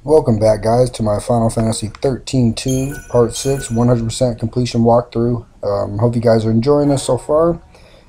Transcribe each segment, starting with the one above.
Welcome back, guys, to my Final Fantasy 13-2 Part 6 100% completion walkthrough. Hope you guys are enjoying this so far.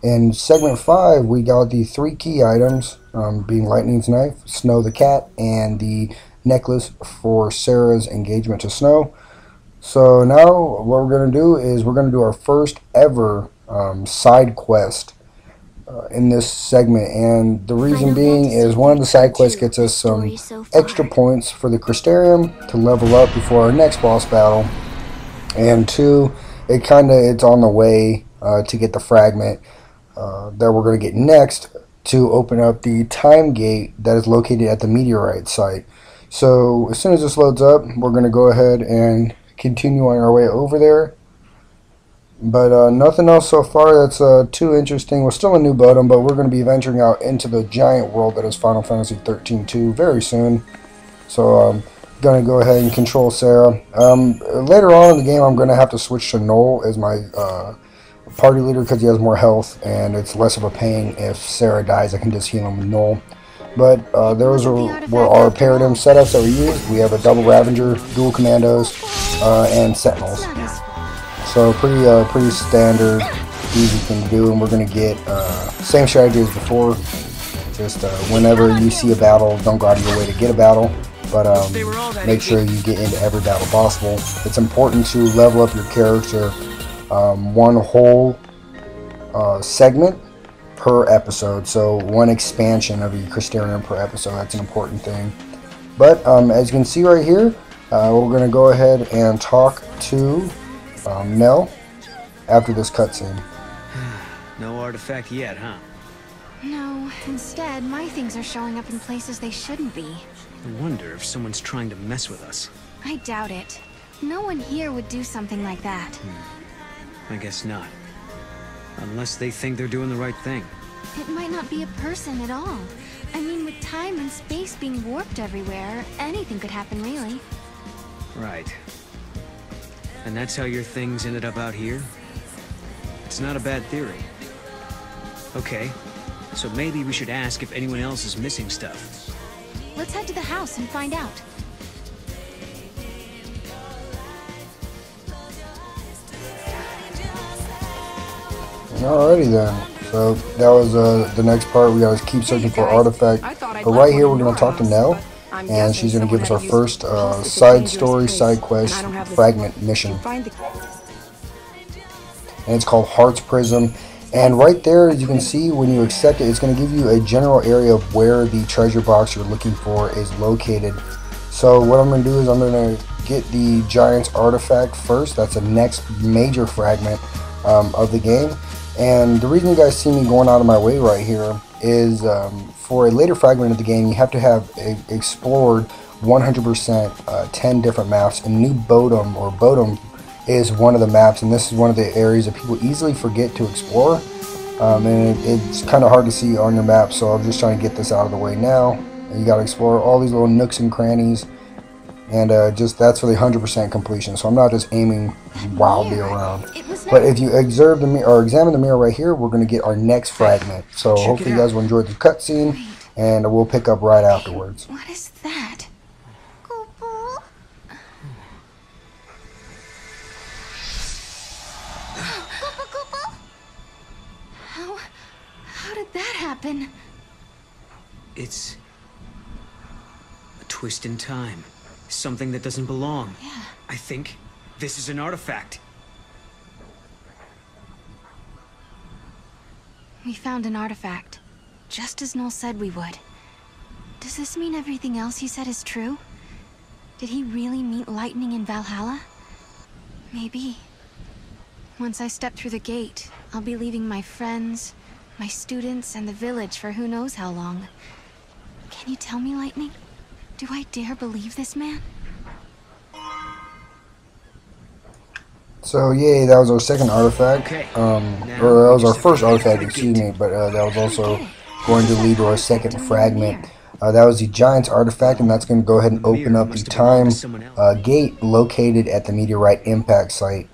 In segment 5, we got the 3 key items, being Lightning's Knife, Snow the Cat, and the necklace for Sarah's engagement to Snow. So now what we're going to do is we're going to do our first ever side quest in this segment, and the reason being is one of the side quests gets us some extra points for the Crystarium to level up before our next boss battle, and two, it's on the way to get the fragment that we're going to get next to open up the time gate that is located at the meteorite site. So as soon as this loads up, we're going to go ahead and continue on our way over there. But nothing else so far that's too interesting. We're still in New Bodom, but we're going to be venturing out into the giant world that is Final Fantasy 13-2 very soon. So I'm going to go ahead and control Sarah. Later on in the game, I'm going to have to switch to Noel as my party leader because he has more health, and it's less of a pain if Sarah dies. I can just heal him with Noel. But those were our paradigm setups that we used. We have a double Ravager, dual Commandos, and Sentinels. So pretty standard, easy thing to do, and we're going to get same strategy as before. Just whenever you see a battle, don't go out of your way to get a battle, but make sure you get into every battle possible. It's important to level up your character one whole segment per episode, so one expansion of your Crystarium per episode. That's an important thing. But as you can see right here, we're going to go ahead and talk to Mel after this cutscene. No artifact yet, huh? No, instead my things are showing up in places they shouldn't be. I wonder if someone's trying to mess with us. I doubt it. No one here would do something like that. I guess not. Unless they think they're doing the right thing. It might not be a person at all. I mean, with time and space being warped everywhere, anything could happen, really. Right. And that's how your things ended up out here? It's not a bad theory. Okay, so maybe we should ask if anyone else is missing stuff. Let's head to the house and find out. Alrighty then. So that was the next part. We gotta keep searching for artifact. But right here we're gonna talk to Nell, and she's going to give us our first side quest, Fragment mission. And it's called Hearts Prism. And right there, as you can see, when you accept it, it's going to give you a general area of where the treasure box you're looking for is located. So what I'm going to do is I'm going to get the Gaints Artefact first. That's the next major fragment of the game. And the reason you guys see me going out of my way right here is for a later fragment of the game, you have to have explored 100% 10 different maps, and New Bodom, or Bodom, is one of the maps, and this is one of the areas that people easily forget to explore, and it's kind of hard to see on your map, so I'm just trying to get this out of the way now. And you got to explore all these little nooks and crannies, and just that's for the 100% completion, so I'm not just aiming wildly around. But if you observe the mirror, or examine the mirror right here, we're going to get our next fragment. So hopefully you guys will enjoy the cutscene, and we'll pick up right afterwards. What is that? How did that happen? It's a twist in time. Something that doesn't belong. Yeah. I think this is an artifact. We found an artifact, just as Noel said we would. Does this mean everything else he said is true? Did he really meet Lightning in Valhalla? Maybe. Once I step through the gate, I'll be leaving my friends, my students, and the village for who knows how long. Can you tell me, Lightning? Do I dare believe this man? So yay, that was our second artifact, or that was our first artifact, excuse me, but that was also going to lead to our second fragment. That was the Gaints Artefact, and that's going to go ahead and open up the time gate located at the meteorite impact site.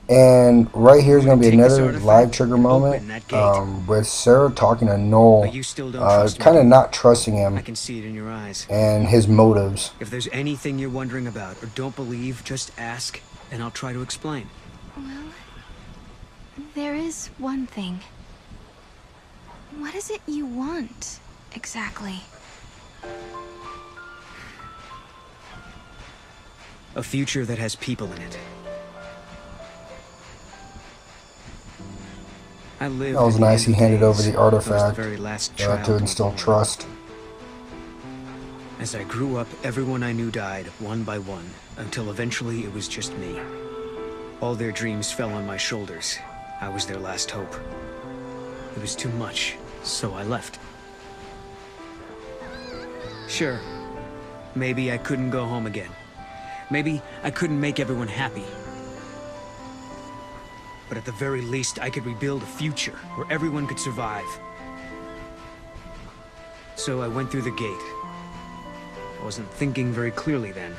And right here is going to be Take this another artifact live trigger and moment open that gate. with Sarah talking to Noel, But you still don't trust me, kind of do you? not trusting him I can see it in your eyes. and his motives. If there's anything you're wondering about or don't believe, just ask, and I'll try to explain. Well, there is one thing. What is it you want, exactly? A future that has people in it. I lived That was in the nice. end He of handed over days. the That was artifact very last child to instill born. trust. As I grew up, everyone I knew died, one by one, until eventually it was just me. All their dreams fell on my shoulders. I was their last hope. It was too much, so I left. Sure, maybe I couldn't go home again. Maybe I couldn't make everyone happy. But at the very least, I could rebuild a future where everyone could survive. So I went through the gate. I wasn't thinking very clearly then.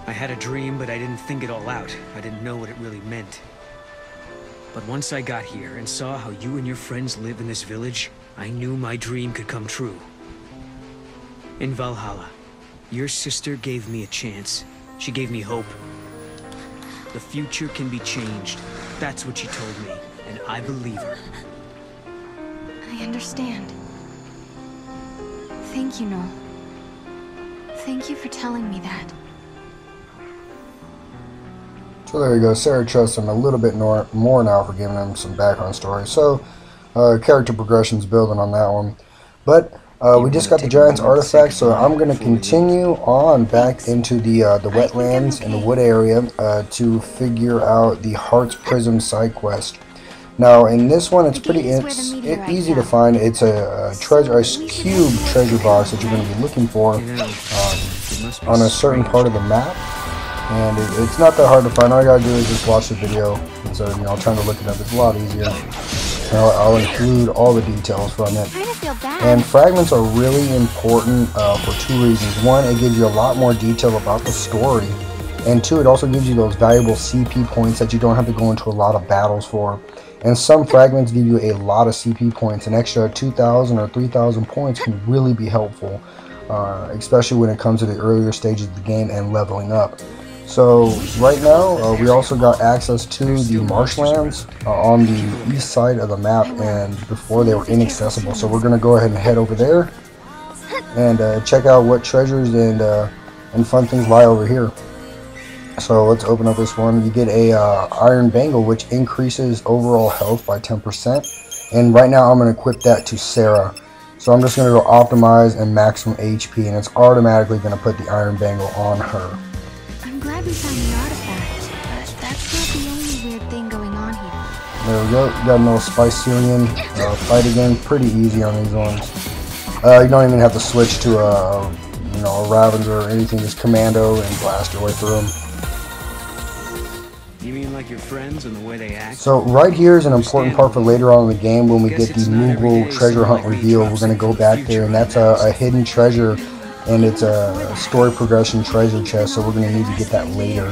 I had a dream, but I didn't think it all out. I didn't know what it really meant. But once I got here and saw how you and your friends live in this village, I knew my dream could come true. In Valhalla, your sister gave me a chance. She gave me hope. The future can be changed. That's what she told me, and I believe her. I understand. Thank you, Noel. Thank you for telling me that. So there you go. Sarah trusts him a little bit more now for giving him some background story. So character progression's building on that one. But we just got the Gaints Artefact, so I'm going to continue on back into the wetlands and the wood area to figure out the Hearts Prism side quest. Now in this one, it's pretty easy to find. It's a cube treasure box that you're going to be looking for on a certain part of the map. And it's not that hard to find. All you gotta do is just watch the video instead of trying to look it up. It's a lot easier. I'll include all the details from it. And fragments are really important for two reasons. One, it gives you a lot more detail about the story. And two, it also gives you those valuable CP points that you don't have to go into a lot of battles for. And some fragments give you a lot of CP points. An extra 2,000 or 3,000 points can really be helpful, especially when it comes to the earlier stages of the game and leveling up. So right now we also got access to the marshlands on the east side of the map, and before they were inaccessible. So we're going to go ahead and head over there and check out what treasures and fun things lie over here. So let's open up this one. You get a iron bangle, which increases overall health by 10%. And right now I'm going to equip that to Sarah. So I'm just going to go optimize and maximum HP, and it's automatically going to put the iron bangle on her. I'm glad we found the artifact, but that's not the only weird thing going on here. There we go. Got a little Spicerian fight again. Pretty easy on these ones. You don't even have to switch to a Ravager or anything. Just commando and blast your way through them. You mean like your friends and the way they act? So right here is an important part for later on in the game when we get the Moogle treasure hunt reveal. We're going to go back there, and that's a hidden treasure, and it's a story progression treasure chest, so we're going to need to get that later.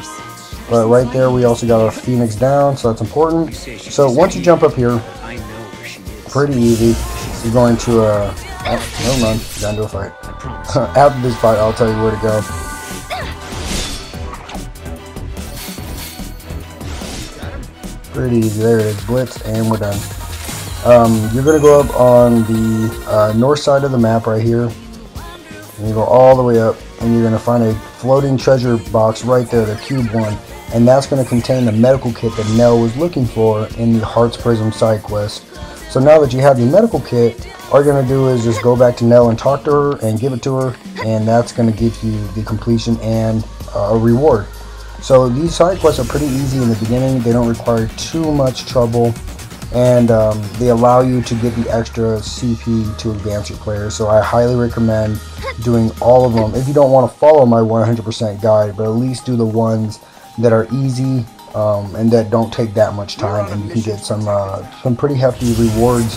But right there we also got our Phoenix down, so that's important. So once you jump up here, pretty easy. You're going to never mind, got into a fight. After this fight I'll tell you where to go. Pretty easy. There it is. Blitz, and we're done. You're going to go up on the north side of the map right here. And you go all the way up, and you're going to find a floating treasure box right there, the cube one. And that's going to contain the medical kit that Nell was looking for in the Hearts Prism side quest. So now that you have your medical kit, all you're going to do is just go back to Nell and talk to her and give it to her. And that's going to give you the completion and a reward. So these side quests are pretty easy in the beginning. They don't require too much trouble, and they allow you to get the extra CP to advance your players. So I highly recommend doing all of them. If you don't want to follow my 100% guide, but at least do the ones that are easy and that don't take that much time, and you can get some pretty hefty rewards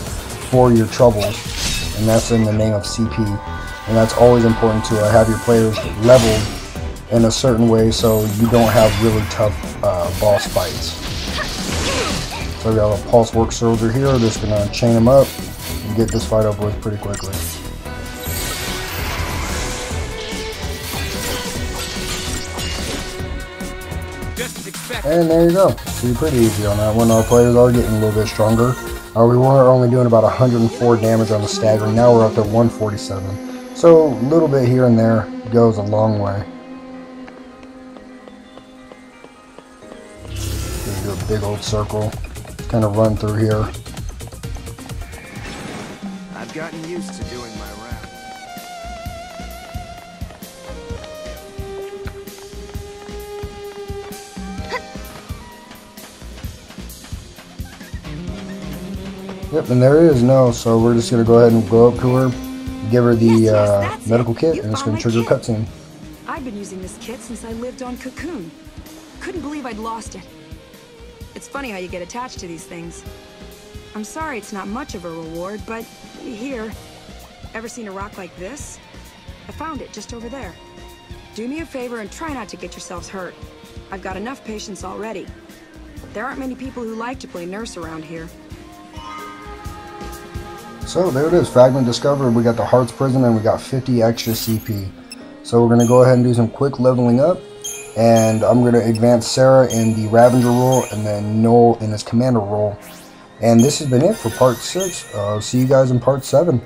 for your troubles, and that's in the name of CP. And that's always important to have your players leveled in a certain way so you don't have really tough boss fights. So we got a Pulse Work Soldier here, just gonna chain him up and get this fight over with pretty quickly. And there you go. See, pretty easy on that one. Our players are getting a little bit stronger. We were only doing about 104 damage on the staggering. Now we're up to 147. So a little bit here and there goes a long way. Just do a big old circle. Kind of run through here. I've gotten used to doing my round. Yep, and there is no, so we're just going to go ahead and go up to her, give her the medical kit, and it's going to trigger a cutscene. I've been using this kit since I lived on Cocoon. Couldn't believe I'd lost it. It's funny how you get attached to these things. I'm sorry it's not much of a reward, but here. Ever seen a rock like this? I found it just over there. Do me a favor and try not to get yourselves hurt. I've got enough patience already. There aren't many people who like to play nurse around here. So there it is, Fragment discovered. We got the Hearts Prism and we got 50 extra CP. So we're going to go ahead and do some quick leveling up. And I'm going to advance Sarah in the Ravager role and then Noel in his Commander role. And this has been it for part 6. See you guys in part 7.